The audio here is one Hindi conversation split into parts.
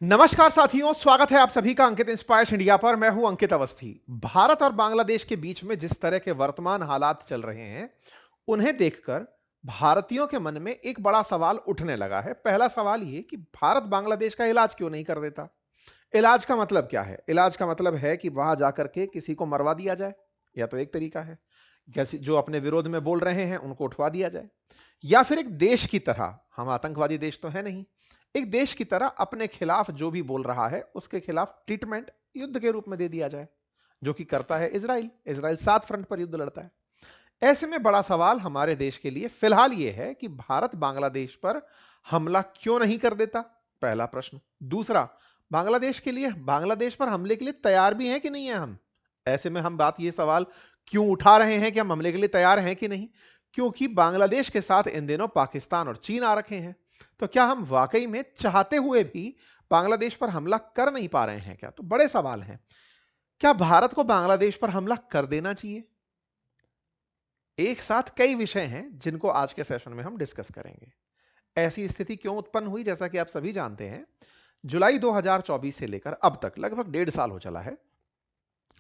नमस्कार साथियों, स्वागत है आप सभी का अंकित इंस्पायर्स इंडिया पर। मैं हूं अंकित अवस्थी। भारत और बांग्लादेश के बीच में जिस तरह के वर्तमान हालात चल रहे हैं, उन्हें देखकर भारतीयों के मन में एक बड़ा सवाल उठने लगा है। पहला सवाल ये कि भारत बांग्लादेश का इलाज क्यों नहीं कर देता। इलाज का मतलब क्या है? इलाज का मतलब है कि वहां जाकर के किसी को मरवा दिया जाए, या तो एक तरीका है, जैसे जो अपने विरोध में बोल रहे हैं उनको उठवा दिया जाए, या फिर एक देश की तरह, हम आतंकवादी देश तो है नहीं, एक देश की तरह अपने खिलाफ जो भी बोल रहा है उसके खिलाफ ट्रीटमेंट युद्ध के रूप में दे दिया जाए, जो कि करता है इजराइल। इजराइल 7 फ्रंट पर युद्ध लड़ता है। ऐसे में बड़ा सवाल हमारे देश के लिए फिलहाल यह है कि भारत बांग्लादेश पर हमला क्यों नहीं कर देता। पहला प्रश्न। दूसरा, बांग्लादेश के लिए, बांग्लादेश पर हमले के लिए तैयार भी हैं कि नहीं है हम। ऐसे में हम बात ये सवाल क्यों उठा रहे हैं कि हम हमले के लिए तैयार हैं कि नहीं, क्योंकि बांग्लादेश के साथ इन दिनों पाकिस्तान और चीन आ रखे हैं। तो क्या हम वाकई में चाहते हुए भी बांग्लादेश पर हमला कर नहीं पा रहे हैं क्या? तो बड़े सवाल हैं। क्या भारत को बांग्लादेश पर हमला कर देना चाहिए? एक साथ कई विषय हैं जिनको आज के सेशन में हम डिस्कस करेंगे। ऐसी स्थिति क्यों उत्पन्न हुई? जैसा कि आप सभी जानते हैं, जुलाई 2024 से लेकर अब तक लगभग 1.5 साल हो चला है,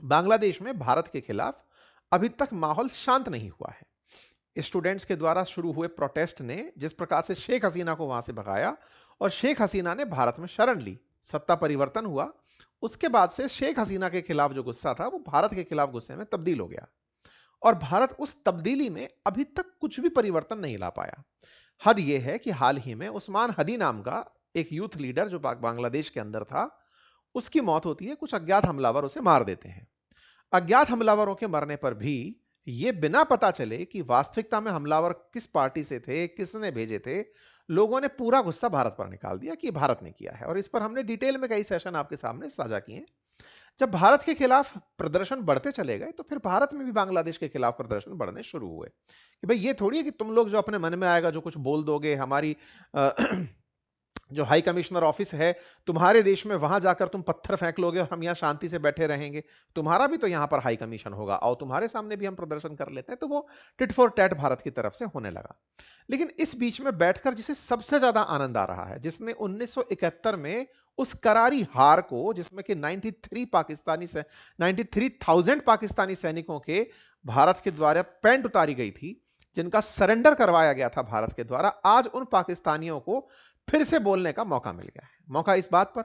बांग्लादेश में भारत के खिलाफ अभी तक माहौल शांत नहीं हुआ है। स्टूडेंट्स के द्वारा शुरू हुए प्रोटेस्ट ने जिस प्रकार से शेख हसीना को वहां से भगाया और शेख हसीना ने भारत में शरण ली, सत्ता परिवर्तन हुआ, उसके बाद से शेख हसीना के खिलाफ जो गुस्सा था वो भारत के खिलाफ गुस्से में तब्दील हो गया, और भारत उस तब्दीली में अभी तक कुछ भी परिवर्तन नहीं ला पाया। हद यह है कि हाल ही में उस्मान हदी नाम का एक यूथ लीडर जो बांग्लादेश के अंदर था, उसकी मौत होती है। कुछ अज्ञात हमलावर उसे मार देते हैं। अज्ञात हमलावरों के मरने पर भी यह बिना पता चले कि वास्तविकता में हमलावर किस पार्टी से थे, किसने भेजे थे, लोगों ने पूरा गुस्सा भारत पर निकाल दिया कि भारत ने किया है। और इस पर हमने डिटेल में कई सेशन आपके सामने साझा किए हैं। जब भारत के खिलाफ प्रदर्शन बढ़ते चले गए तो फिर भारत में भी बांग्लादेश के खिलाफ प्रदर्शन बढ़ने शुरू हुए कि भाई ये थोड़ी है कि तुम लोग जो अपने मन में आएगा जो कुछ बोल दोगे, हमारी जो हाई कमिश्नर ऑफिस है तुम्हारे देश में, वहां जाकर तुम पत्थर फेंक लोगे और हम यहां शांति से बैठे रहेंगे। तुम्हारा भी तो यहां पर हाई कमीशन होगा, और तुम्हारे सामने भी हम प्रदर्शन कर लेते हैं। तो वो टिट फॉर टैट भारत की तरफ से होने लगा। लेकिन इस बीच में बैठकर जिसे सबसे ज्यादा आनंद आ रहा है, जिसने 1971 में उस करारी हार को, जिसमें कि 93,000 पाकिस्तानी सैनिकों के भारत के द्वारा पैंट उतारी गई थी, जिनका सरेंडर करवाया गया था भारत के द्वारा, आज उन पाकिस्तानियों को फिर से बोलने का मौका मिल गया है। मौका इस बात पर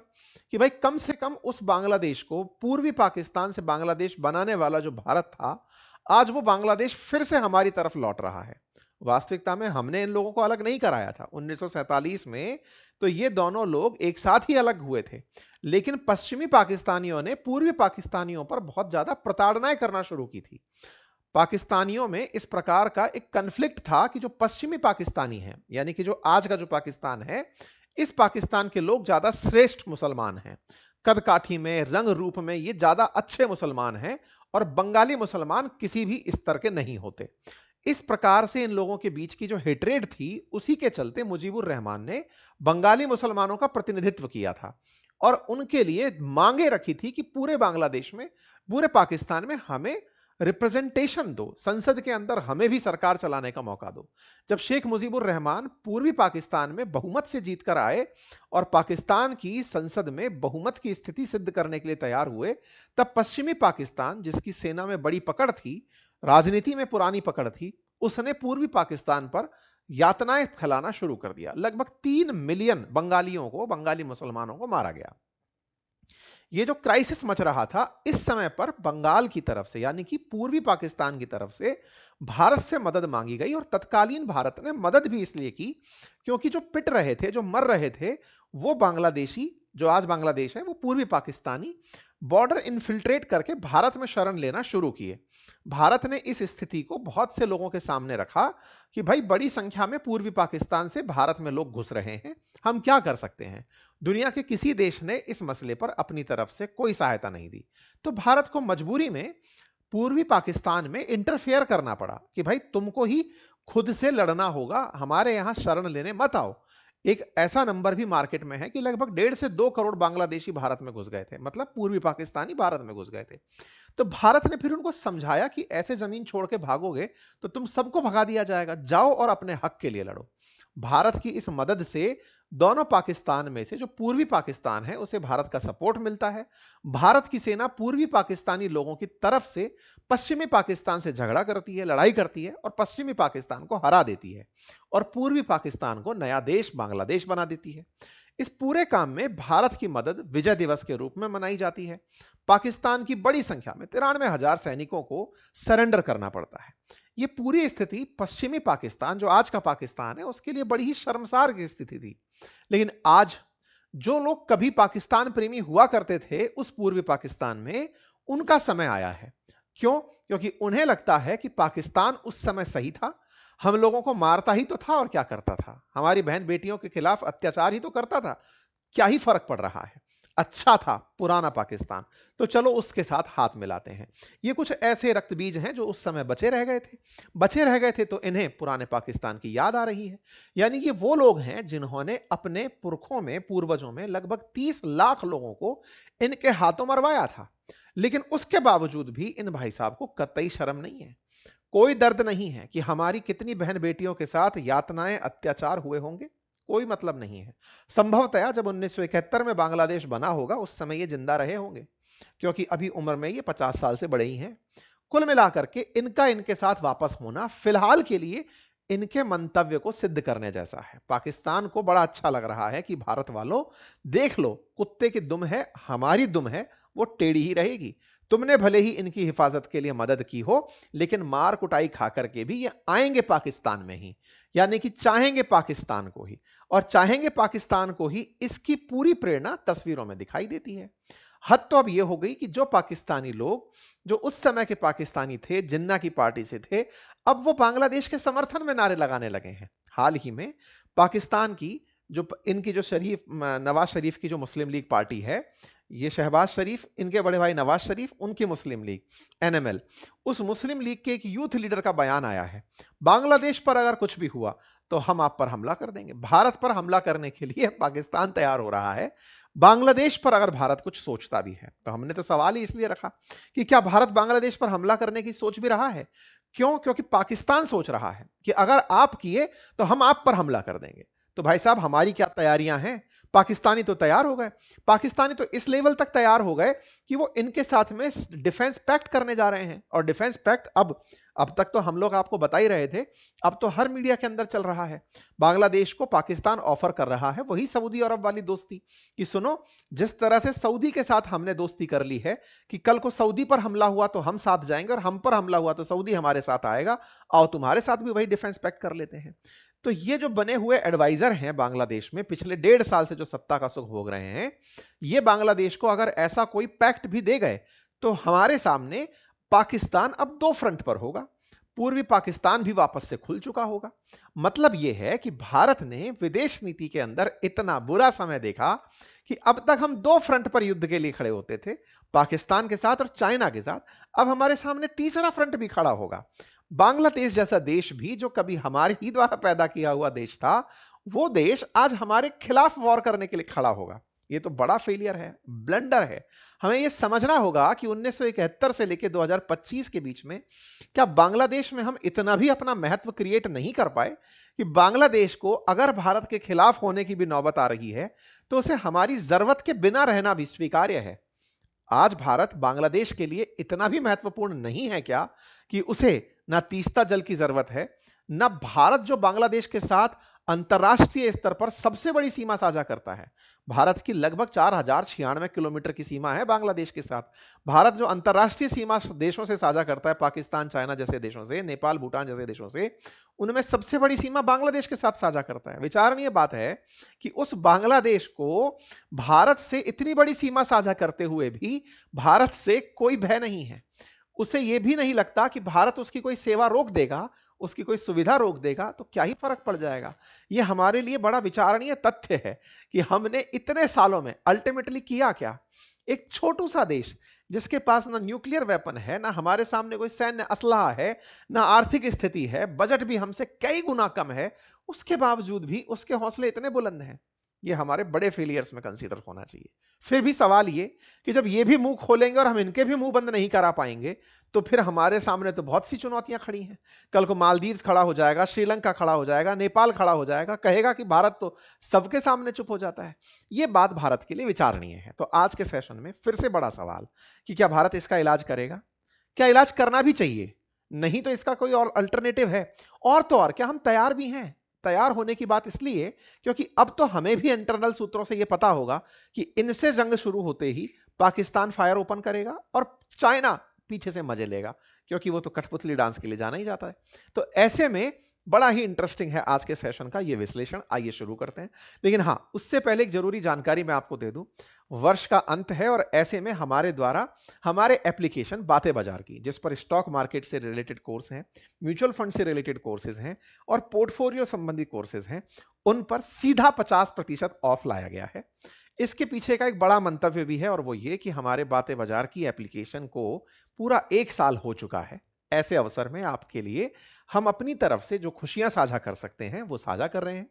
कि भाई कम से कम उस बांग्लादेश को, पूर्वी पाकिस्तान से बांग्लादेश बनाने वाला जो भारत था, आज वो बांग्लादेश फिर से हमारी तरफ लौट रहा है। वास्तविकता में हमने इन लोगों को अलग नहीं कराया था 1947 में, तो ये दोनों लोग एक साथ ही अलग हुए थे। लेकिन पश्चिमी पाकिस्तानियों ने पूर्वी पाकिस्तानियों पर बहुत ज्यादा प्रताड़नाएं करना शुरू की थी। पाकिस्तानियों में इस प्रकार का एक कन्फ्लिक्ट था कि जो पश्चिमी पाकिस्तानी हैं, यानी कि जो आज का जो पाकिस्तान है, इस पाकिस्तान के लोग ज्यादा श्रेष्ठ मुसलमान हैं, कद काठी में, रंग रूप में ये ज्यादा अच्छे मुसलमान हैं, और बंगाली मुसलमान किसी भी स्तर के नहीं होते। इस प्रकार से इन लोगों के बीच की जो हेट्रेड थी, उसी के चलते मुजीबुर रहमान ने बंगाली मुसलमानों का प्रतिनिधित्व किया था और उनके लिए मांगे रखी थी कि पूरे बांग्लादेश में, पूरे पाकिस्तान में हमें रिप्रेजेंटेशन दो, संसद के अंदर हमें भी सरकार चलाने का मौका दो। जब शेख मुजीबुर रहमान पूर्वी पाकिस्तान में बहुमत से जीतकर आए और पाकिस्तान की संसद में बहुमत की स्थिति सिद्ध करने के लिए तैयार हुए, तब पश्चिमी पाकिस्तान, जिसकी सेना में बड़ी पकड़ थी, राजनीति में पुरानी पकड़ थी, उसने पूर्वी पाकिस्तान पर यातनाएं फैलाना शुरू कर दिया। लगभग 3 मिलियन बंगालियों को, बंगाली मुसलमानों को मारा गया। ये जो क्राइसिस मच रहा था, इस समय पर बंगाल की तरफ से, यानी कि पूर्वी पाकिस्तान की तरफ से भारत से मदद मांगी गई, और तत्कालीन भारत ने मदद भी इसलिए की क्योंकि जो पिट रहे थे, जो मर रहे थे, वो बांग्लादेशी, जो आज बांग्लादेश है, वो पूर्वी पाकिस्तानी बॉर्डर इन्फिल्ट्रेट करके भारत में शरण लेना शुरू किए। भारत ने इस स्थिति को बहुत से लोगों के सामने रखा कि भाई बड़ी संख्या में पूर्वी पाकिस्तान से भारत में लोग घुस रहे हैं, हम क्या कर सकते हैं। दुनिया के किसी देश ने इस मसले पर अपनी तरफ से कोई सहायता नहीं दी, तो भारत को मजबूरी में पूर्वी पाकिस्तान में इंटरफेयर करना पड़ा कि भाई तुमको ही खुद से लड़ना होगा, हमारे यहां शरण लेने मत आओ। एक ऐसा नंबर भी मार्केट में है कि लगभग 1.5 से 2 करोड़ बांग्लादेशी भारत में घुस गए थे, मतलब पूर्वी पाकिस्तानी भारत में घुस गए थे। तो भारत ने फिर उनको समझाया कि ऐसे जमीन छोड़ के भागोगे तो तुम सबको भगा दिया जाएगा, जाओ और अपने हक के लिए लड़ो। भारत की इस मदद से दोनों पाकिस्तान में से जो पूर्वी पाकिस्तान है उसे भारत का सपोर्ट मिलता है। भारत की सेना पूर्वी पाकिस्तानी लोगों की तरफ से पश्चिमी पाकिस्तान से झगड़ा करती है, लड़ाई करती है और पश्चिमी पाकिस्तान को हरा देती है और पूर्वी पाकिस्तान को नया देश बांग्लादेश बना देती है। इस पूरे काम में भारत की मदद विजय दिवस के रूप में मनाई जाती है। पाकिस्तान की बड़ी संख्या में 93,000 सैनिकों को सरेंडर करना पड़ता है। यह पूरी स्थिति पश्चिमी पाकिस्तान, जो आज का पाकिस्तान है, उसके लिए बड़ी ही शर्मसार की स्थिति थी। लेकिन आज जो लोग कभी पाकिस्तान प्रेमी हुआ करते थे उस पूर्वी पाकिस्तान में, उनका समय आया है। क्यों? क्योंकि उन्हें लगता है कि पाकिस्तान उस समय सही था, हम लोगों को मारता ही तो था और क्या करता था, हमारी बहन बेटियों के खिलाफ अत्याचार ही तो करता था, क्या ही फर्क पड़ रहा है, अच्छा था पुराना पाकिस्तान, तो चलो उसके साथ हाथ मिलाते हैं। ये कुछ ऐसे रक्त बीज हैं जो उस समय बचे रह गए थे तो इन्हें पुराने पाकिस्तान की याद आ रही है। यानी ये वो लोग हैं जिन्होंने अपने पुरखों में, पूर्वजों में लगभग 30 लाख लोगों को इनके हाथों मरवाया था। लेकिन उसके बावजूद भी इन भाई साहब को कतई शर्म नहीं है, कोई दर्द नहीं है कि हमारी कितनी बहन बेटियों के साथ यातनाएं, अत्याचार हुए होंगे, कोई मतलब नहीं है। संभवतः जब 1971 में बांग्लादेश बना होगा उस समय ये जिंदा रहे होंगे, क्योंकि अभी उम्र में ये 50 साल से बड़े ही हैं। कुल मिलाकर के इनके साथ वापस होना फिलहाल के लिए इनके मंतव्य को सिद्ध करने जैसा है। पाकिस्तान को बड़ा अच्छा लग रहा है कि भारत वालों, देख लो, कुत्ते की दुम है, हमारी दुम है, वो टेढ़ी ही रहेगी। तुमने भले ही इनकी हिफाजत के लिए मदद की हो, लेकिन मार कुटाई खा करके भी ये आएंगे पाकिस्तान में ही, यानी कि चाहेंगे पाकिस्तान को ही, और चाहेंगे पाकिस्तान को ही। इसकी पूरी प्रेरणा तस्वीरों में दिखाई देती है। हद तो अब यह हो गई कि जो पाकिस्तानी लोग, जो उस समय के पाकिस्तानी थे, जिन्ना की पार्टी से थे, अब वो बांग्लादेश के समर्थन में नारे लगाने लगे हैं। हाल ही में पाकिस्तान की इनकी जो नवाज शरीफ की जो मुस्लिम लीग पार्टी है, ये शहबाज शरीफ, इनके बड़े भाई नवाज शरीफ, उनकी मुस्लिम लीग एनएमएल, उस मुस्लिम लीग के एक यूथ लीडर का बयान आया है, बांग्लादेश पर अगर कुछ भी हुआ तो हम आप पर हमला कर देंगे। भारत पर हमला करने के लिए पाकिस्तान तैयार हो रहा है। बांग्लादेश पर अगर भारत कुछ सोचता भी है तो हमने तो सवाल ही इसलिए रखा कि क्या भारत बांग्लादेश पर हमला करने की सोच भी रहा है? क्यों? क्योंकि पाकिस्तान सोच रहा है कि अगर आप किए तो हम आप पर हमला कर देंगे। तो भाई साहब, हमारी क्या तैयारियां हैं? पाकिस्तानी तो तैयार हो गए। पाकिस्तानी तो इस लेवल तक तैयार हो गए कि वो इनके साथ में डिफेंस पैक्ट करने जा रहे हैं। और डिफेंस पैक्ट अब तक तो हम लोग आपको बता ही रहे थे, अब तो हर मीडिया के अंदर चल रहा है। बांग्लादेश को पाकिस्तान ऑफर कर रहा है वही सऊदी अरब वाली दोस्ती, कि सुनो, जिस तरह से सऊदी के साथ हमने दोस्ती कर ली है कि कल को सऊदी पर हमला हुआ तो हम साथ जाएंगे और हम पर हमला हुआ तो सऊदी हमारे साथ आएगा, आओ तुम्हारे साथ भी वही डिफेंस पैक्ट कर लेते हैं। तो ये जो बने हुए एडवाइजर हैं बांग्लादेश में, पिछले 1.5 साल से जो सत्ता का सुख भोग रहे हैं, ये बांग्लादेश को अगर ऐसा कोई पैक्ट भी दे गए तो हमारे सामने पाकिस्तान अब 2 फ्रंट पर होगा। पूर्वी पाकिस्तान भी वापस से खुल चुका होगा। मतलब यह है कि भारत ने विदेश नीति के अंदर इतना बुरा समय देखा कि अब तक हम 2 फ्रंट पर युद्ध के लिए खड़े होते थे, पाकिस्तान के साथ और चाइना के साथ। अब हमारे सामने तीसरा फ्रंट भी खड़ा होगा। बांग्लादेश जैसा देश भी, जो कभी हमारे ही द्वारा पैदा किया हुआ देश था, वो देश आज हमारे खिलाफ वॉर करने के लिए खड़ा होगा। ये तो बड़ा फेलियर है, ब्लंडर है। हमें यह समझना होगा कि 1971 से लेकर 2025 के बीच में क्या बांग्लादेश में हम इतना भी अपना महत्व क्रिएट नहीं कर पाए कि बांग्लादेश को अगर भारत के खिलाफ होने की भी नौबत आ रही है तो उसे हमारी जरूरत के बिना रहना भी स्वीकार्य है। आज भारत बांग्लादेश के लिए इतना भी महत्वपूर्ण नहीं है क्या कि उसे ना तीस्ता जल की जरूरत है, ना भारत जो बांग्लादेश के साथ अंतरराष्ट्रीय स्तर पर सबसे बड़ी सीमा साझा करता है। भारत की लगभग 4096 किलोमीटर की सीमा है बांग्लादेश के साथ। भारत जो अंतरराष्ट्रीय सीमा देशों से साझा करता है, पाकिस्तान, चाइना जैसे देशों से, नेपाल, भूटान जैसे देशों से, उनमें सबसे बड़ी सीमा बांग्लादेश के साथ साझा करता है। विचारणीय बात है कि उस बांग्लादेश को भारत से इतनी बड़ी सीमा साझा करते हुए भी भारत से कोई भय नहीं है। उसे यह भी नहीं लगता कि भारत उसकी कोई सेवा रोक देगा, उसकी कोई सुविधा रोक देगा तो क्या ही फर्क पड़ जाएगा। यह हमारे लिए बड़ा विचारणीय तथ्य है कि हमने इतने सालों में अल्टीमेटली किया क्या। एक छोटू सा देश जिसके पास ना न्यूक्लियर वेपन है, ना हमारे सामने कोई सैन्य असलाह है, ना आर्थिक स्थिति है, बजट भी हमसे कई गुना कम है, उसके बावजूद भी उसके हौसले इतने बुलंद हैं। ये हमारे बड़े फेलियर्स में कंसीडर होना चाहिए। फिर भी सवाल ये कि जब ये भी मुंह खोलेंगे और हम इनके भी मुंह बंद नहीं करा पाएंगे, तो फिर हमारे सामने तो बहुत सी चुनौतियां खड़ी हैं। कल को मालदीव्स खड़ा हो जाएगा, श्रीलंका खड़ा हो जाएगा, नेपाल खड़ा हो जाएगा, कहेगा कि भारत तो सबके सामने चुप हो जाता है। ये बात भारत के लिए विचारणीय है। तो आज के सेशन में फिर से बड़ा सवाल कि क्या भारत इसका इलाज करेगा? क्या इलाज करना भी चाहिए? नहीं तो इसका कोई और अल्टरनेटिव है? और तो और क्या हम तैयार भी हैं? तैयार होने की बात इसलिए क्योंकि अब तो हमें भी इंटरनल सूत्रों से यह पता होगा कि इनसे जंग शुरू होते ही पाकिस्तान फायर ओपन करेगा और चाइना पीछे से मजे लेगा, क्योंकि वो तो कठपुतली डांस के लिए जाना ही जाता है। तो ऐसे में बड़ा ही इंटरेस्टिंग है आज के सेशन का ये विश्लेषण। आइए शुरू करते हैं। लेकिन हां, उससे पहले एक जरूरी जानकारी मैं आपको दे दूं। वर्ष का अंत है और ऐसे में हमारे द्वारा हमारे एप्लीकेशन बातें बाजार की, जिस पर स्टॉक मार्केट से रिलेटेड कोर्स हैं, म्यूचुअल फंड से रिलेटेड कोर्सेज हैं और पोर्टफोलियो संबंधी कोर्सेज हैं, उन पर सीधा 50% ऑफ लाया गया है। इसके पीछे का एक बड़ा मंतव्य भी है और वो ये कि हमारे बातें बाजार की एप्लीकेशन को पूरा 1 साल हो चुका है। ऐसे अवसर में आपके लिए हम अपनी तरफ से जो खुशियां साझा कर सकते हैं वो साझा कर रहे हैं।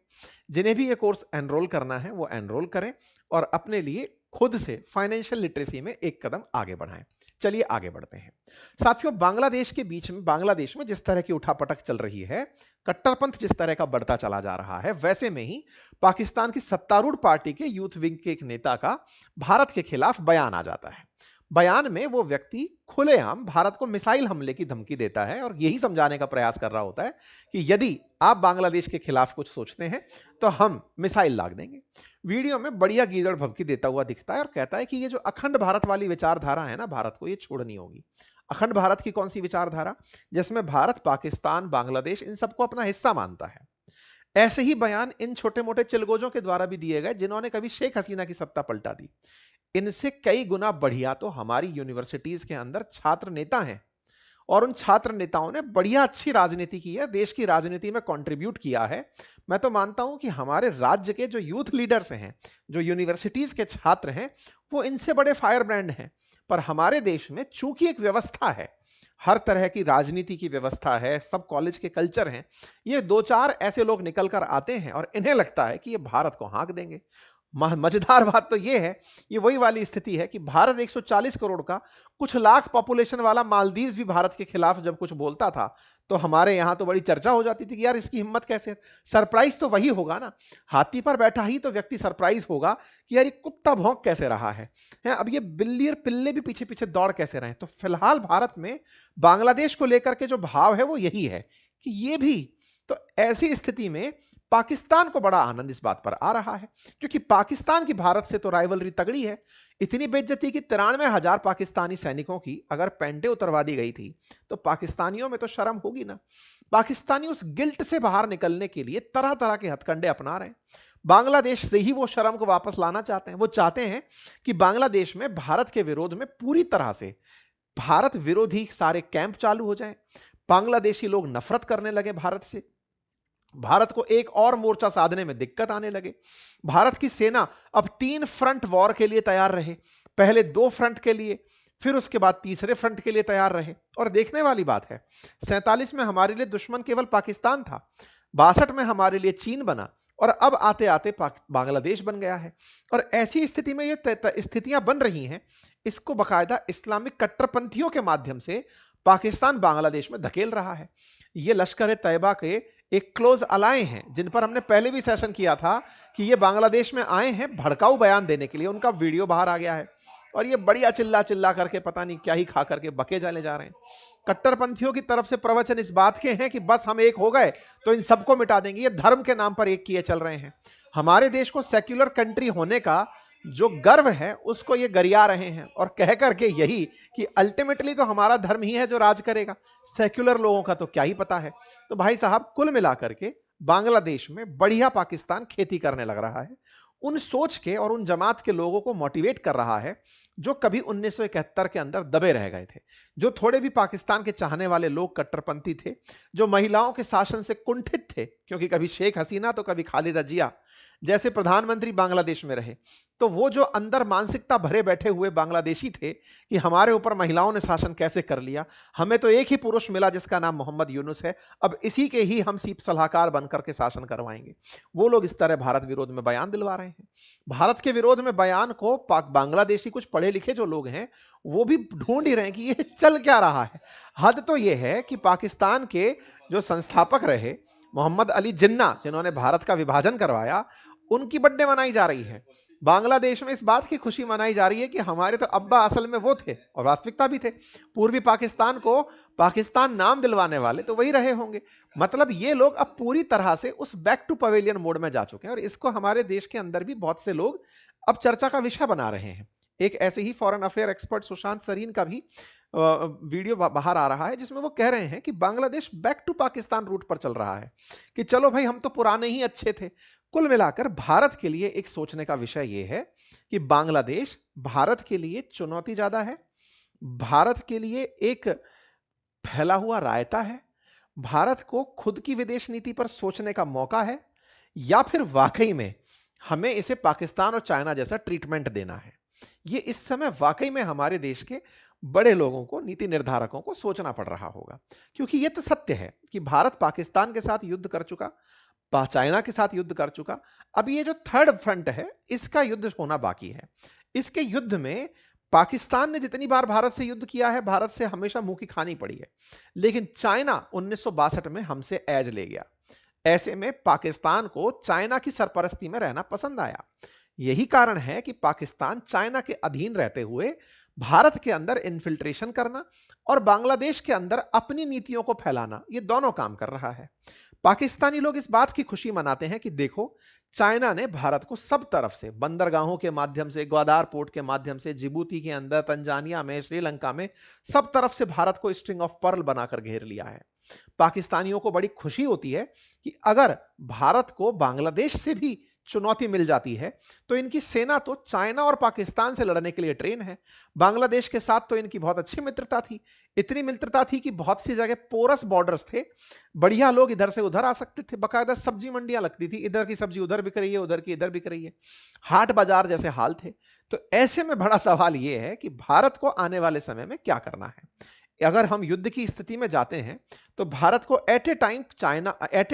जिन्हें भी ये कोर्स एनरोल करना है वो एनरोल करें और अपने लिए खुद से फाइनेंशियल लिटरेसी में एक कदम आगे बढ़ाएं। चलिए आगे बढ़ते हैं। साथियों, बांग्लादेश में जिस तरह की उठापटक चल रही है, कट्टरपंथ जिस तरह का बढ़ता चला जा रहा है, वैसे में ही पाकिस्तान की सत्तारूढ़ पार्टी के यूथ विंग के एक नेता का भारत के खिलाफ बयान आ जाता है। बयान में वो व्यक्ति खुलेआम भारत को मिसाइल हमले की धमकी देता है और यही समझाने का प्रयास कर रहा होता है कि यदि आप बांग्लादेश के खिलाफ कुछ सोचते हैं तो हम मिसाइल लाग देंगे। वीडियो में बढ़िया गीदड़ भभकी देता हुआ दिखता है और कहता है कि ये जो अखंड भारत वाली विचारधारा है ना, भारत को ये छोड़नी होगी। अखंड भारत की कौन सी विचारधारा? जिसमें भारत, पाकिस्तान, बांग्लादेश इन सबको अपना हिस्सा मानता है। ऐसे ही बयान इन छोटे मोटे चिलगोजों के द्वारा भी दिए गए जिन्होंने कभी शेख हसीना की सत्ता पलटा दी। इनसे कई गुना बढ़िया तो हमारी यूनिवर्सिटीज के अंदर छात्र नेता हैं और उन छात्र नेताओं ने बढ़िया अच्छी राजनीति की है, देश की राजनीति में कंट्रीब्यूट किया है। मैं तो मानता हूं कि हमारे राज्य के जो यूथ लीडर्स हैं, जो यूनिवर्सिटीज के छात्र हैं, वो इनसे बड़े फायर ब्रांड हैं। पर हमारे देश में चूंकि एक व्यवस्था है, हर तरह की राजनीति की व्यवस्था है, सब कॉलेज के कल्चर हैं, ये दो चार ऐसे लोग निकल कर आते हैं और इन्हें लगता है कि ये भारत को हाँक देंगे। मजेदार बात तो ये है, ये वही वाली स्थिति है कि भारत 140 करोड़ का कुछ लाख पॉपुलेशन वाला मालदीव्स भी भारत के खिलाफ जब कुछ बोलता था तो हमारे यहां तो बड़ी चर्चा हो जाती थी कि यार इसकी हिम्मत कैसे। सरप्राइज तो वही होगा ना, हाथी पर बैठा ही तो व्यक्ति सरप्राइज होगा कि यार ये कुत्ता भौंक कैसे रहा है, अब ये बिल्ली और पिल्ले भी पीछे पीछे दौड़ कैसे रहे। तो फिलहाल भारत में बांग्लादेश को लेकर के जो भाव है वो यही है कि ये भी। तो ऐसी स्थिति में पाकिस्तान को बड़ा आनंद इस बात पर आ रहा है क्योंकि पाकिस्तान की भारत से तो राइवलरी तगड़ी है। इतनी बेइज्जती की 93,000 पाकिस्तानी सैनिकों की अगर पेंटे उतरवा दी गई थी तो पाकिस्तानियों में तो शर्म होगी ना। पाकिस्तानी उस गिल्ट से बाहर निकलने के लिए तरह तरह के हथकंडे अपना रहे हैं। बांग्लादेश से ही वो शर्म को वापस लाना चाहते हैं। वो चाहते हैं कि बांग्लादेश में भारत के विरोध में पूरी तरह से भारत विरोधी सारे कैंप चालू हो जाएं। बांग्लादेशी लोग नफरत करने लगे भारत से, भारत को एक और मोर्चा साधने में दिक्कत आने लगे। भारत की सेना अब 3 फ्रंट वॉर के लिए तैयार रहे, पहले 2 फ्रंट के लिए, फिर उसके बाद तीसरे फ्रंट के लिए तैयार रहे। और देखने वाली बात है, 47 में हमारे लिए दुश्मन केवल पाकिस्तान था, 62 में हमारे लिए चीन बना और अब आते आते बांग्लादेश बन गया है। और ऐसी स्थिति में ये स्थितियां बन रही हैं, इसको बकायदा इस्लामिक कट्टरपंथियों के माध्यम से पाकिस्तान बांग्लादेश में धकेल रहा है। ये लश्कर तैयबा के एक क्लोज अलाय हैं जिन पर हमने पहले भी सेशन किया था कि ये बांग्लादेश में आए हैं भड़काऊ बयान देने के लिए। उनका वीडियो बाहर आ गया है और ये बढ़िया चिल्ला चिल्ला करके पता नहीं क्या ही खा करके बके जाने जा रहे हैं। कट्टरपंथियों की तरफ से प्रवचन इस बात के हैं कि बस हम एक हो गए तो इन सबको मिटा देंगे। ये धर्म के नाम पर एक किए चल रहे हैं। हमारे देश को सेक्युलर कंट्री होने का जो गर्व है उसको ये गरिया रहे हैं और कह करके यही कि अल्टीमेटली तो हमारा धर्म ही है जो राज करेगा, सेक्युलर लोगों का तो क्या ही पता है। तो भाई साहब, कुल मिलाकर के बांग्लादेश में बढ़िया पाकिस्तान खेती करने लग रहा है। उन सोच के और उन जमात के लोगों को मोटिवेट कर रहा है जो कभी 1971 के अंदर दबे रह गए थे, जो थोड़े भी पाकिस्तान के चाहने वाले लोग कट्टरपंथी थे, जो महिलाओं के शासन से कुंठित थे क्योंकि कभी शेख हसीना तो कभी खालिदा जिया, जैसे प्रधानमंत्री बांग्लादेश में रहे, तो वो जो अंदर मानसिकता भरे बैठे हुए बांग्लादेशी थे कि हमारे ऊपर महिलाओं ने शासन कैसे कर लिया, हमें तो एक ही पुरुष मिला जिसका नाम मोहम्मद यूनुस है, अब इसी के ही हम सीप सलाहकार बनकर के शासन करवाएंगे, वो लोग इस तरह भारत विरोध में बयान दिलवा रहे हैं। भारत के विरोध में बयान को बांग्लादेशी कुछ पढ़े लिखे जो लोग हैं वो भी ढूंढ ही रहे हैं कि ये चल क्या रहा है। हद तो ये है कि पाकिस्तान के जो संस्थापक रहे मोहम्मद अली जिन्ना, जिन्होंने भारत का विभाजन करवाया, उनकी बर्थडे मनाई जा रही है। बांग्लादेश में इस बात की खुशी मनाई जा रही है कि हमारे तो अब्बा असल में वो थे और वास्तविकता भी थे। पूर्वी पाकिस्तान को पाकिस्तान नाम दिलवाने वाले तो वही रहे होंगे। मतलब ये लोग अब पूरी तरह से उस बैक टू पवेलियन मोड में जा चुके हैं और इसको हमारे देश के अंदर भी बहुत से लोग अब चर्चा का विषय बना रहे हैं। एक ऐसे ही foreign affair expert Sushant Sareen का भी वीडियो बाहर आ रहा है जिसमें वो कह रहे हैं कि Bangladesh back to Pakistan route पर चल रहा है, कि चलो भाई हम तो पुराने ही अच्छे थे। कुल मिलाकर भारत के लिए एक सोचने का विषय यह है कि बांग्लादेश भारत के लिए चुनौती ज्यादा है, भारत के लिए एक फैला हुआ रायता है, भारत को खुद की विदेश नीति पर सोचने का मौका है, या फिर वाकई में हमें इसे पाकिस्तान और चाइना जैसा ट्रीटमेंट देना है। ये इस समय वाकई में हमारे देश के बड़े लोगों को, नीति निर्धारकों को सोचना पड़ रहा होगा, क्योंकि यह तो सत्य है कि भारत पाकिस्तान के साथ युद्ध कर चुका, चाइना के साथ युद्ध कर चुका, अब ये जो थर्ड फ्रंट है इसका युद्ध होना बाकी है। इसके युद्ध में पाकिस्तान ने जितनी बार भारत से युद्ध किया है, भारत से हमेशा मुंह की खानी पड़ी है, लेकिन चाइना 1962 में हमसे एज ले गया। ऐसे में पाकिस्तान को चाइना की सरपरस्ती में रहना पसंद आया। यही कारण है कि पाकिस्तान चाइना के अधीन रहते हुए भारत के अंदर इन्फिल्ट्रेशन करना और बांग्लादेश के अंदर अपनी नीतियों को फैलाना, ये दोनों काम कर रहा है। पाकिस्तानी लोग इस बात की खुशी मनाते हैं कि देखो, चाइना ने भारत को सब तरफ से, बंदरगाहों के माध्यम से, ग्वादार पोर्ट के माध्यम से, जिबूती के अंदर, तंजानिया में, श्रीलंका में, सब तरफ से भारत को स्ट्रिंग ऑफ पर्ल बनाकर घेर लिया है। पाकिस्तानियों को बड़ी खुशी होती है कि अगर भारत को बांग्लादेश से भी चुनौती मिल जाती है तो इनकी सेना तो चाइना और पाकिस्तान से लड़ने के लिए ट्रेन है। बांग्लादेश के साथ तो इनकी बहुत अच्छी मित्रता थी, इतनी मित्रता थी कि बहुत सी जगह पोरस बॉर्डर्स थे, बढ़िया लोग इधर से उधर आ सकते थे, बकायदा सब्जी मंडियां लगती थी, इधर की सब्जी उधर बिक रही है, उधर की इधर बिक रही है, हाट बाजार जैसे हाल थे। तो ऐसे में बड़ा सवाल यह है कि भारत को आने वाले समय में क्या करना है। अगर हम युद्ध की स्थिति में जाते हैं तो भारत को एट ए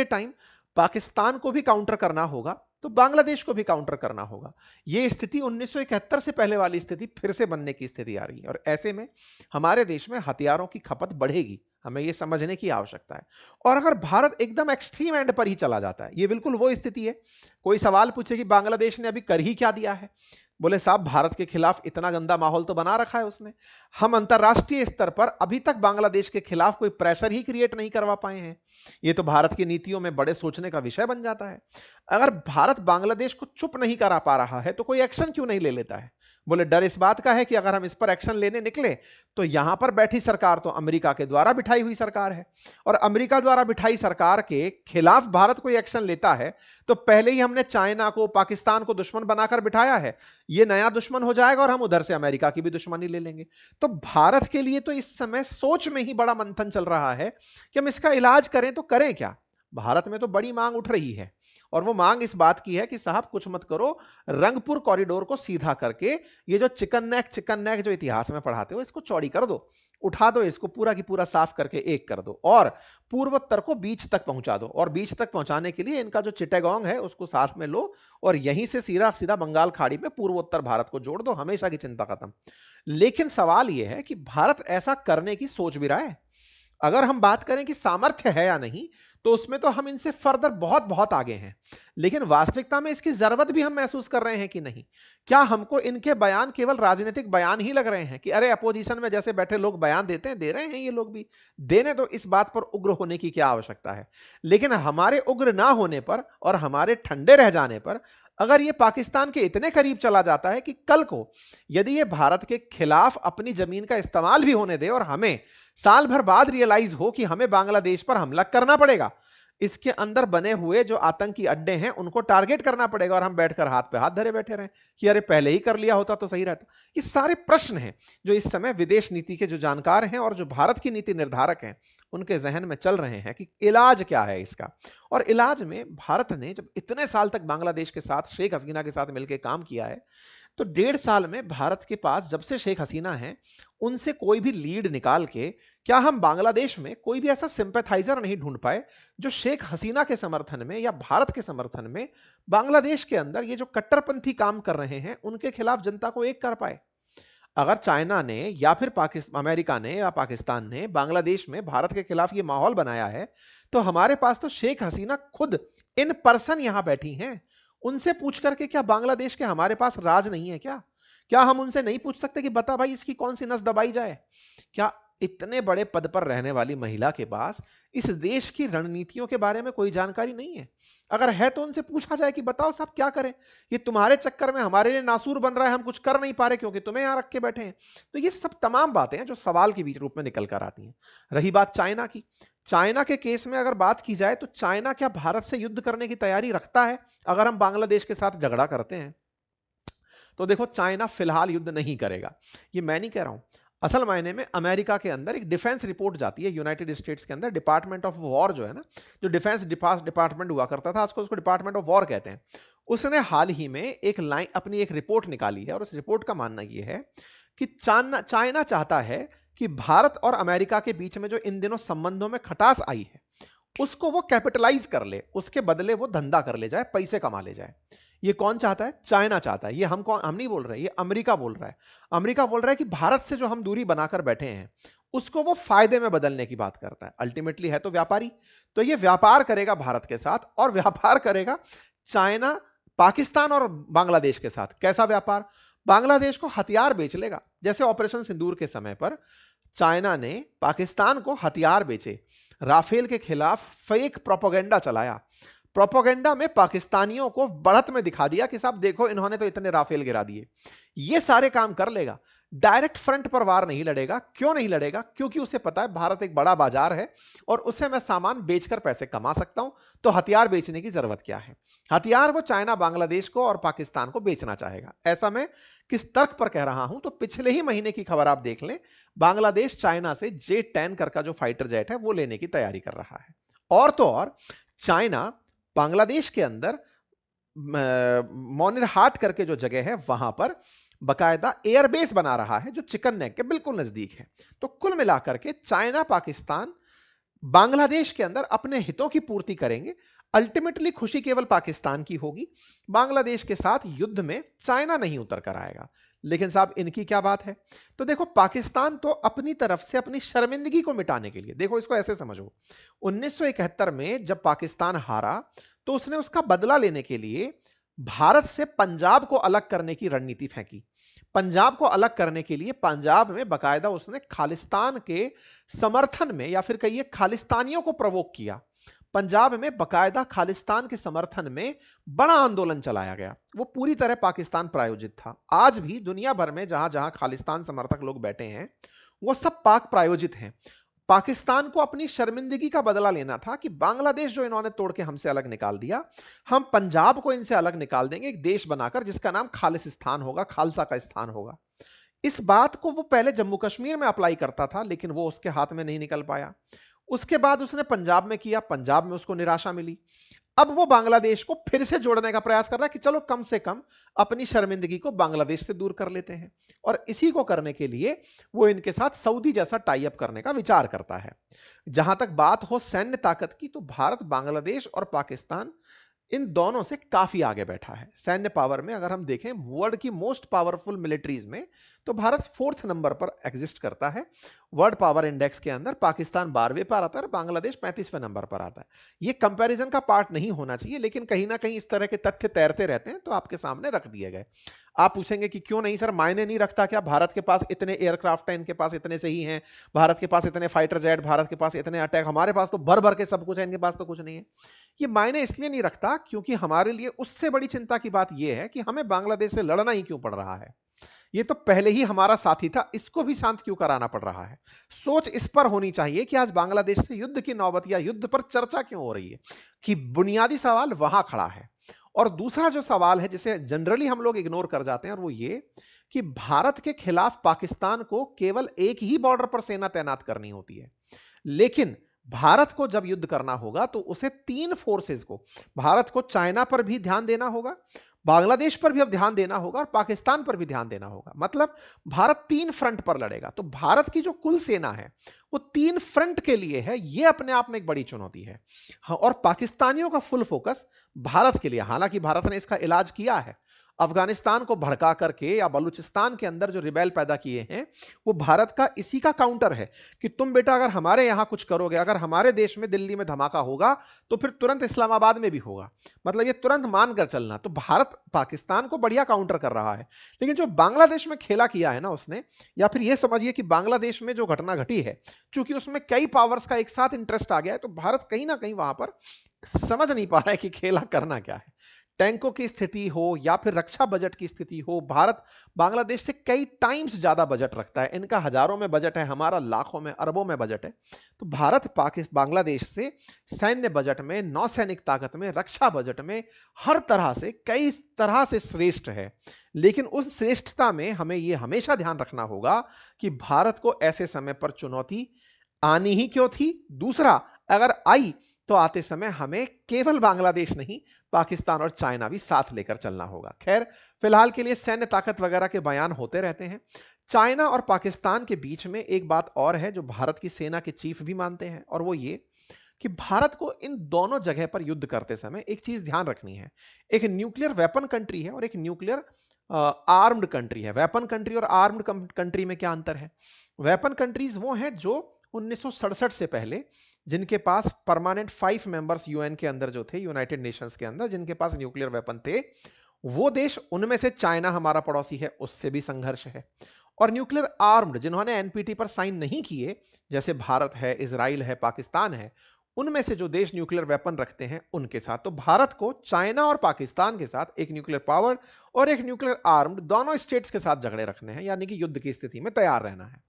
टाइम पाकिस्तान को भी काउंटर करना होगा, तो बांग्लादेश को भी काउंटर करना होगा। यह स्थिति 1971 से पहले वाली स्थिति फिर से बनने की स्थिति आ रही है और ऐसे में हमारे देश में हथियारों की खपत बढ़ेगी, हमें यह समझने की आवश्यकता है। और अगर भारत एकदम एक्सट्रीम एंड पर ही चला जाता है, यह बिल्कुल वो स्थिति है, कोई सवाल पूछे कि बांग्लादेश ने अभी कर ही क्या दिया है, बोले साहब भारत के खिलाफ इतना गंदा माहौल तो बना रखा है उसने, हम अंतरराष्ट्रीय स्तर पर अभी तक बांग्लादेश के खिलाफ कोई प्रेशर ही क्रिएट नहीं करवा पाए हैं। ये तो भारत की नीतियों में बड़े सोचने का विषय बन जाता है। अगर भारत बांग्लादेश को चुप नहीं करा पा रहा है तो कोई एक्शन क्यों नहीं ले लेता है। बोले डर इस बात का है कि अगर हम इस पर एक्शन लेने निकले तो यहां पर बैठी सरकार तो अमेरिका के द्वारा बिठाई हुई सरकार है और अमेरिका द्वारा बिठाई सरकार के खिलाफ भारत कोई एक्शन लेता है तो पहले ही हमने चाइना को, पाकिस्तान को दुश्मन बनाकर बिठाया है, ये नया दुश्मन हो जाएगा और हम उधर से अमेरिका की भी दुश्मनी ले लेंगे। तो भारत के लिए तो इस समय सोच में ही बड़ा मंथन चल रहा है कि हम इसका इलाज करें तो करें क्या। भारत में तो बड़ी मांग उठ रही है और वो मांग इस बात की है कि साहब कुछ मत करो, रंगपुर कॉरिडोर को सीधा करके ये जो चिकन नेक जो इतिहास में पढ़ाते हो इसको चौड़ी कर दो, उठा दो इसको, पूरा की पूरा साफ करके एक कर दो और पूर्वोत्तर को बीच तक पहुंचा दो। और बीच तक पहुंचाने के लिए इनका जो चिट्टागोंग है उसको साथ में लो और यहीं से सीधा सीधा बंगाल खाड़ी में पूर्वोत्तर भारत को जोड़ दो, हमेशा की चिंता खत्म। लेकिन सवाल यह है कि भारत ऐसा करने की सोच भी रहा है। अगर हम बात करें कि सामर्थ्य है या नहीं तो उसमें तो हम इनसे फर्दर बहुत बहुत आगे हैं, लेकिन वास्तविकता में इसकी जरूरत भी हम महसूस कर रहे हैं कि नहीं। क्या हमको इनके बयान केवल राजनीतिक बयान ही लग रहे हैं कि अरे अपोजिशन में जैसे बैठे लोग बयान देते हैं, दे रहे हैं ये लोग भी देने, तो इस बात पर उग्र होने की क्या आवश्यकता है। लेकिन हमारे उग्र ना होने पर और हमारे ठंडे रह जाने पर अगर ये पाकिस्तान के इतने करीब चला जाता है कि कल को यदि ये भारत के खिलाफ अपनी जमीन का इस्तेमाल भी होने दे और हमें साल भर बाद रियलाइज हो कि हमें बांग्लादेश पर हमला करना पड़ेगा, इसके अंदर बने हुए जो आतंकी अड्डे हैं उनको टारगेट करना पड़ेगा और हम बैठकर हाथ पे हाथ धरे बैठे रहें कि अरे पहले ही कर लिया होता तो सही रहता। ये सारे प्रश्न हैं जो इस समय विदेश नीति के जो जानकार हैं और जो भारत की नीति निर्धारक हैं उनके जहन में चल रहे हैं कि इलाज क्या है इसका। और इलाज में भारत ने जब इतने साल तक बांग्लादेश के साथ, शेख हसीना के साथ मिलकर काम किया है, तो 1.5 साल में भारत के पास जब से शेख हसीना है उनसे कोई भी लीड निकाल के क्या हम बांग्लादेश में कोई भी ऐसा सिंपैथाइजर नहीं ढूंढ पाए जो शेख हसीना के समर्थन में या भारत के समर्थन में बांग्लादेश के अंदर ये जो कट्टरपंथी काम कर रहे हैं उनके खिलाफ जनता को एक कर पाए। अगर चाइना ने या फिर पाकिस्तान, अमेरिका ने या पाकिस्तान ने बांग्लादेश में भारत के खिलाफ ये माहौल बनाया है, तो हमारे पास तो शेख हसीना खुद इन पर्सन यहां बैठी हैं। उनसे पूछ करके क्या बांग्लादेश के हमारे पास राज नहीं है क्या? क्या हम उनसे नहीं पूछ सकते कि बता भाई इसकी कौन सी नस दबाई जाए? क्या इतने बड़े पद पर रहने वाली महिला के पास इस देश की रणनीतियों के बारे में कोई जानकारी नहीं है? अगर है तो उनसे पूछा जाए कि बताओ साहब क्या करें, ये तुम्हारे चक्कर में हमारे लिए नासूर बन रहा है, हम कुछ कर नहीं पा रहे क्योंकि तुम्हें यहां रख के बैठे हैं। तो ये सब तमाम बातें हैं जो सवाल के बीच रूप में निकल कर आती हैं। रही बात चाइना की, चाइना के केस में अगर बात की जाए तो चाइना क्या भारत से युद्ध करने की तैयारी रखता है अगर हम बांग्लादेश के साथ झगड़ा करते हैं? तो देखो चाइना फिलहाल युद्ध नहीं करेगा, ये मैं नहीं कह रहा हूं। असल मायने में अमेरिका के अंदर एक डिफेंस रिपोर्ट जाती है, यूनाइटेड स्टेट्स के अंदर डिपार्टमेंट ऑफ वॉर जो है ना, जो डिफेंस डिपार्टमेंट हुआ करता था, आजकल उसको डिपार्टमेंट ऑफ वॉर कहते हैं। उसने हाल ही में एक लाइन अपनी एक रिपोर्ट निकाली है और उस रिपोर्ट का मानना यह है कि चाइना चाहता है कि भारत और अमेरिका के बीच में जो इन दिनों संबंधों में खटास आई है उसको वो कैपिटलाइज कर ले, उसके बदले वो धंधा कर ले जाए, पैसे कमा ले जाए। ये कौन चाहता है? चाइना चाहता है। ये हम नहीं बोल रहे, ये अमेरिका बोल रहा है। अमेरिका बोल रहा है कि भारत से जो हम दूरी बनाकर बैठे हैं उसको वो फायदे में बदलने की बात करता है। अल्टीमेटली है तो व्यापारी, तो ये व्यापार करेगा भारत के साथ और व्यापार करेगा चाइना पाकिस्तान और बांग्लादेश के साथ। कैसा व्यापार? बांग्लादेश को हथियार बेच लेगा, जैसे ऑपरेशन सिंदूर के समय पर चाइना ने पाकिस्तान को हथियार बेचे, राफेल के खिलाफ फेक प्रोपेगेंडा चलाया, प्रोपेगेंडा में पाकिस्तानियों को बढ़त में दिखा दिया कि साहब देखो इन्होंने तो इतने राफेल गिरा दिए। ये सारे काम कर लेगा, डायरेक्ट फ्रंट पर वार नहीं लड़ेगा। क्यों नहीं लड़ेगा? क्योंकि उसे पता है भारत एक बड़ा बाजार है और उसे मैं सामान बेचकर पैसे कमा सकता हूं, तो हथियार बेचने की जरूरत क्या है? हथियार वो चाइना बांग्लादेश को और पाकिस्तान को बेचना चाहेगा। ऐसा मैं किस तर्क पर कह रहा हूं? तो पिछले ही महीने की खबर आप देख लें, बांग्लादेश चाइना से J-10 का जो फाइटर जेट है वो लेने की तैयारी कर रहा है। और तो और चाइना बांग्लादेश के अंदर मोनिरहाट करके जो जगह है वहां पर बकायदा एयरबेस बना रहा है जो चिकन नेक के बिल्कुल नजदीक है। तो कुल मिलाकर के चाइना पाकिस्तान बांग्लादेश के अंदर अपने हितों की पूर्ति करेंगे। अल्टीमेटली खुशी केवल पाकिस्तान की होगी, बांग्लादेश के साथ युद्ध में चाइना नहीं उतर कर आएगा। लेकिन साहब इनकी क्या बात है? तो देखो पाकिस्तान तो अपनी तरफ से अपनी शर्मिंदगी को मिटाने के लिए, देखो इसको ऐसे समझो, 1971 में जब पाकिस्तान हारा तो उसने उसका बदला लेने के लिए भारत से पंजाब को अलग करने की रणनीति फेंकी। पंजाब को अलग करने के लिए पंजाब में बकायदा उसने खालिस्तान के समर्थन में या फिर कहिए खालिस्तानियों को प्रवोक किया। पंजाब में बकायदा खालिस्तान के समर्थन में बड़ा आंदोलन चलाया गया, वो पूरी तरह पाकिस्तान प्रायोजित था। आज भी दुनिया भर में जहां जहां खालिस्तान समर्थक लोग बैठे हैं वो सब पाक प्रायोजित हैं। पाकिस्तान को अपनी शर्मिंदगी का बदला लेना था कि बांग्लादेश जो इन्होंने तोड़ के हमसे अलग निकाल दिया, हम पंजाब को इनसे अलग निकाल देंगे एक देश बनाकर जिसका नाम खालिस्तान होगा, खालसा का स्थान होगा। इस बात को वो पहले जम्मू कश्मीर में अप्लाई करता था लेकिन वो उसके हाथ में नहीं निकल पाया। उसके बाद उसने पंजाब में किया, पंजाब में उसको निराशा मिली। अब वो बांग्लादेश को फिर से जोड़ने का प्रयास कर रहा है कि चलो कम से कम अपनी शर्मिंदगी को बांग्लादेश से दूर कर लेते हैं। और इसी को करने के लिए वो इनके साथ सऊदी जैसा टाई अप करने का विचार करता है। जहां तक बात हो सैन्य ताकत की, तो भारत, बांग्लादेश और पाकिस्तान इन दोनों से काफी आगे बैठा है सैन्य पावर में। अगर हम देखें वर्ल्ड की मोस्ट पावरफुल मिलिट्रीज में, तो भारत 4th नंबर पर एग्जिस्ट करता है। वर्ल्ड पावर इंडेक्स के अंदर पाकिस्तान 12वें पर आता है और बांग्लादेश 35वें नंबर पर आता है। ये कंपैरिजन का पार्ट नहीं होना चाहिए, लेकिन कहीं ना कहीं इस तरह के तथ्य तैरते रहते हैं तो आपके सामने रख दिए गए। आप पूछेंगे कि क्यों नहीं सर, मायने नहीं रखता क्या? भारत के पास इतने एयरक्राफ्ट हैं, इनके पास इतने से ही हैं, भारत के पास इतने फाइटर जेट, भारत के पास इतने अटैक, हमारे पास तो भर भर के सब कुछ है, इनके पास तो कुछ नहीं है। ये मायने इसलिए नहीं रखता क्योंकि हमारे लिए उससे बड़ी चिंता की बात यह है कि हमें बांग्लादेश से लड़ना ही क्यों पड़ रहा है। ये तो पहले ही हमारा साथी था, इसको भी शांत क्यों कराना पड़ रहा है? सोच इस पर होनी चाहिए कि आज बांग्लादेश से युद्ध की नौबत या युद्ध पर चर्चा क्यों हो रही है, कि बुनियादी सवाल वहां खड़ा है। और दूसरा जो सवाल है जिसे जनरली हम लोग इग्नोर कर जाते हैं, और वो ये कि भारत के खिलाफ पाकिस्तान को केवल एक ही बॉर्डर पर सेना तैनात करनी होती है, लेकिन भारत को जब युद्ध करना होगा तो उसे तीन फोर्सेस को, भारत को चाइना पर भी ध्यान देना होगा, बांग्लादेश पर भी अब ध्यान देना होगा, और पाकिस्तान पर भी ध्यान देना होगा। मतलब भारत तीन फ्रंट पर लड़ेगा। तो भारत की जो कुल सेना है वो तीन फ्रंट के लिए है, यह अपने आप में एक बड़ी चुनौती है। हाँ, और पाकिस्तानियों का फुल फोकस भारत के लिए, हालांकि भारत ने इसका इलाज किया है, अफगानिस्तान को भड़का करके या बलूचिस्तान के अंदर जो रिबेल पैदा किए हैं, वो भारत का इसी का काउंटर है कि तुम बेटा अगर हमारे यहां कुछ करोगे, अगर हमारे देश में दिल्ली में धमाका होगा तो फिर तुरंत इस्लामाबाद में भी होगा। मतलब ये तुरंत मानकर चलना। तो भारत पाकिस्तान को बढ़िया काउंटर कर रहा है। लेकिन जो बांग्लादेश में खेला किया है ना उसने, या फिर यह समझिए कि बांग्लादेश में जो घटना घटी है, चूंकि उसमें कई पावर्स का एक साथ इंटरेस्ट आ गया है, तो भारत कहीं ना कहीं वहां पर समझ नहीं पा रहा है कि खेला करना क्या है। टैंकों की स्थिति हो या फिर रक्षा बजट की स्थिति हो, भारत बांग्लादेश से कई टाइम्स ज्यादा बजट रखता है। इनका हजारों में बजट है, हमारा लाखों में अरबों में बजट है। तो भारत पाकिस्तान बांग्लादेश से सैन्य बजट में, नौसैनिक ताकत में, रक्षा बजट में, हर तरह से कई तरह से श्रेष्ठ है। लेकिन उस श्रेष्ठता में हमें यह हमेशा ध्यान रखना होगा कि भारत को ऐसे समय पर चुनौती आनी ही क्यों थी। दूसरा, अगर आई तो आते समय हमें केवल बांग्लादेश नहीं, पाकिस्तान और चाइना भी साथ लेकर चलना होगा। खैर, फिलहाल के लिए सैन्य ताकत वगैरह के बयान होते रहते हैं। चाइना और पाकिस्तान के बीच में एक बात और है जो भारत की सेना के चीफ भी मानते हैं, और वो ये कि भारत को इन दोनों जगह पर युद्ध करते समय एक चीज ध्यान रखनी है। एक न्यूक्लियर वेपन कंट्री है और एक न्यूक्लियर आर्म्ड कंट्री है। वेपन कंट्री और आर्म्ड कंट्री में क्या अंतर है? वेपन कंट्रीज वो हैं जो 1967 से पहले, जिनके पास परमानेंट 5 मेंबर्स यूएन के अंदर जो थे, यूनाइटेड नेशंस के अंदर, जिनके पास न्यूक्लियर वेपन थे, वो देश, उनमें से चाइना हमारा पड़ोसी है, उससे भी संघर्ष है। और न्यूक्लियर आर्म्ड जिन्होंने एनपीटी पर साइन नहीं किए, जैसे भारत है, इजराइल है, पाकिस्तान है, उनमें से जो देश न्यूक्लियर वेपन रखते हैं उनके साथ। तो भारत को चाइना और पाकिस्तान के साथ, एक न्यूक्लियर पावर्ड और एक न्यूक्लियर आर्म्ड, दोनों स्टेट्स के साथ झगड़े रखने हैं, यानी कि युद्ध की स्थिति में तैयार रहना है।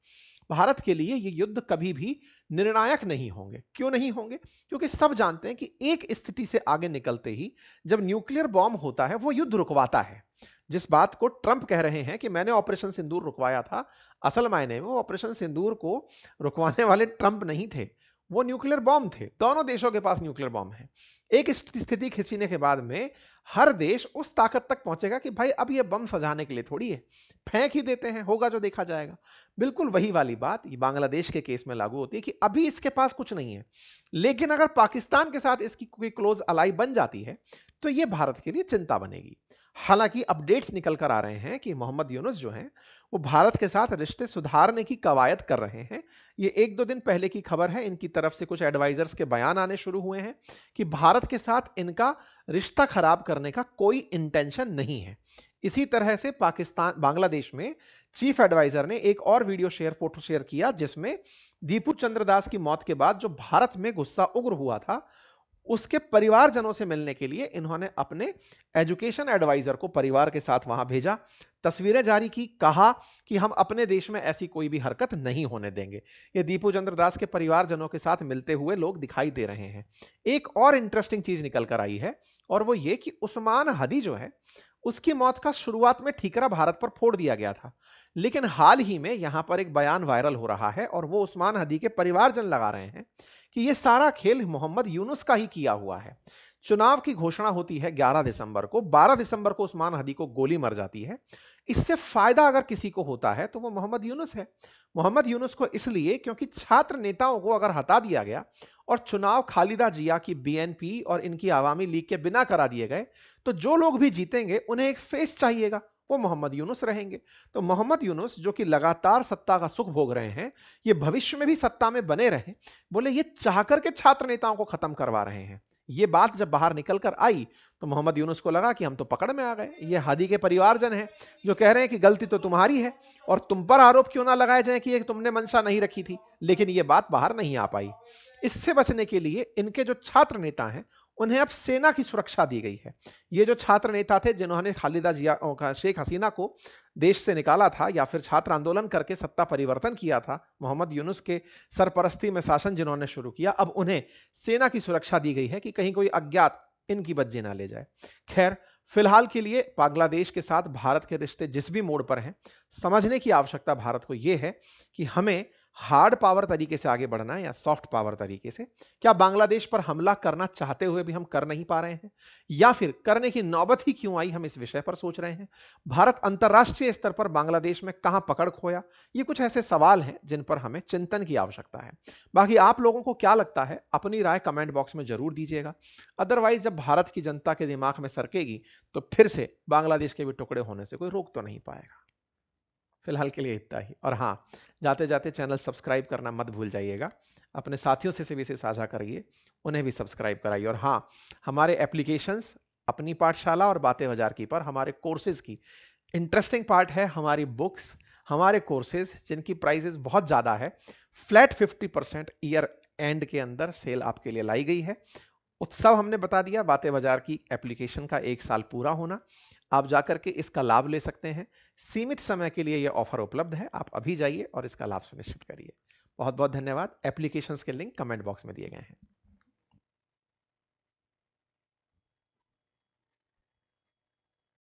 भारत के लिए ये युद्ध कभी भी निर्णायक नहीं होंगे। क्यों नहीं होंगे? क्योंकि सब जानते हैं कि एक स्थिति से आगे निकलते ही जब न्यूक्लियर बॉम्ब होता है वो युद्ध रुकवाता है। जिस बात को ट्रंप कह रहे हैं कि मैंने ऑपरेशन सिंदूर रुकवाया था, असल मायने में वो ऑपरेशन सिंदूर को रुकवाने वाले ट्रंप नहीं थे, वो न्यूक्लियर बॉम्ब थे। दोनों देशों के पास न्यूक्लियर बॉम्ब है। एक स्थिति खींचने के बाद में हर देश उस ताकत तक पहुंचेगा कि भाई अब ये बम सजाने के लिए थोड़ी है, फेंक ही देते हैं, होगा जो देखा जाएगा। बिल्कुल वही वाली बात ये बांग्लादेश के केस में लागू होती है कि अभी इसके पास कुछ नहीं है, लेकिन अगर पाकिस्तान के साथ इसकी कोई क्लोज अलाई बन जाती है तो ये भारत के लिए चिंता बनेगी। हालांकि अपडेट्स निकल कर आ रहे हैं कि मोहम्मद यूनुस जो हैं वो भारत के साथ रिश्ते सुधारने की कवायद कर रहे हैं। ये एक दो दिन पहले की खबर है, इनकी तरफ से कुछ एडवाइजर्स के बयान आने शुरू हुए हैं कि भारत के साथ इनका रिश्ता खराब करने का कोई इंटेंशन नहीं है। इसी तरह से पाकिस्तान बांग्लादेश में चीफ एडवाइजर ने एक और वीडियो फोटो शेयर किया जिसमें दीपू चंद्र दास की मौत के बाद जो भारत में गुस्सा उग्र हुआ था, उसके परिवारजनों से मिलने के लिए इन्होंने अपने एजुकेशन एडवाइजर को परिवार के साथ वहां भेजा, तस्वीरें जारी की, कहा कि हम अपने देश में ऐसी कोई भी हरकत नहीं होने देंगे। ये दीपू चंद्र दास के परिवारजनों के साथ मिलते हुए लोग दिखाई दे रहे हैं। एक और इंटरेस्टिंग चीज निकल कर आई है, और वो ये कि उस्मान हदी जो है उसकी मौत का शुरुआत में ठीकरा भारत पर फोड़ दिया गया था, लेकिन हाल ही में यहां पर एक बयान वायरल हो रहा है और वो उस्मान हदी के परिवारजन लगा रहे हैं कि यह सारा खेल मोहम्मद यूनुस का ही किया हुआ है। चुनाव की घोषणा होती है 11 दिसंबर को, 12 दिसंबर को उस्मान हदी को गोली मर जाती है। इससे फायदा अगर किसी को होता है तो वो मोहम्मद यूनुस है। मोहम्मद यूनुस को इसलिए क्योंकि छात्र नेताओं को अगर हटा दिया गया और चुनाव खालिदा जिया की बीएनपी और इनकी आवामी लीग के बिना करा दिए गए, तो जो लोग भी जीतेंगे उन्हें एक फेस चाहिएगा, वो मोहम्मद यूनुस रहेंगे। तो मोहम्मद यूनुस जो कि लगातार सत्ता का सुख भोग रहे हैं, ये भविष्य में भी सत्ता में बने रहे, बोले ये चाहकर के छात्र नेताओं को खत्म करवा रहे हैं। ये बात जब बाहर निकल कर आई तो मोहम्मद यूनुस को लगा कि हम तो पकड़ में आ गए। ये हादी के परिवारजन हैं जो कह रहे हैं कि गलती तो तुम्हारी है और तुम पर आरोप क्यों ना लगाए जाए कि ये तुमने मंशा नहीं रखी थी, लेकिन ये बात बाहर नहीं आ पाई। इससे बचने के लिए इनके जो छात्र नेता हैं उन्हें अब सेना की सुरक्षा दी गई है। ये जो छात्र नेता थे जिन्होंने खालिदा जिया शेख हसीना को देश से निकाला था या फिर छात्र आंदोलन करके सत्ता परिवर्तन किया था, मोहम्मद यूनुस के सरपरस्ती में शासन जिन्होंने शुरू किया, अब उन्हें सेना की सुरक्षा दी गई है कि कहीं कोई अज्ञात इनकी बज्जी ना ले जाए। खैर, फिलहाल के लिए बांग्लादेश के साथ भारत के रिश्ते जिस भी मोड़ पर हैं, समझने की आवश्यकता भारत को यह है कि हमें हार्ड पावर तरीके से आगे बढ़ना है या सॉफ्ट पावर तरीके से। क्या बांग्लादेश पर हमला करना चाहते हुए भी हम कर नहीं पा रहे हैं, या फिर करने की नौबत ही क्यों आई, हम इस विषय पर सोच रहे हैं। भारत अंतर्राष्ट्रीय स्तर पर बांग्लादेश में कहां पकड़ खोया, ये कुछ ऐसे सवाल हैं जिन पर हमें चिंतन की आवश्यकता है। बाकी आप लोगों को क्या लगता है, अपनी राय कमेंट बॉक्स में जरूर दीजिएगा। अदरवाइज जब भारत की जनता के दिमाग में सरकेगी तो फिर से बांग्लादेश के भी टुकड़े होने से कोई रोक तो नहीं पाएगा। फिलहाल के लिए इतना ही। और हाँ, जाते जाते चैनल सब्सक्राइब करना मत भूल जाइएगा। अपने साथियों से भी इसे साझा करिए, उन्हें भी सब्सक्राइब कराइए। और हाँ, हमारे एप्लीकेशंस अपनी पाठशाला और बातें बाजार की पर हमारे कोर्सेज की इंटरेस्टिंग पार्ट है हमारी बुक्स, हमारे कोर्सेज जिनकी प्राइजेस बहुत ज़्यादा है। फ्लैट 50% ईयर एंड के अंदर सेल आपके लिए लाई गई है। उत्सव हमने बता दिया, बातें बाजार की एप्लीकेशन का 1 साल पूरा होना, आप जाकर के इसका लाभ ले सकते हैं। सीमित समय के लिए यह ऑफर उपलब्ध है, आप अभी जाइए और इसका लाभ सुनिश्चित करिए। बहुत बहुत धन्यवाद। एप्लीकेशंस के लिंक कमेंट बॉक्स में दिए गए हैं।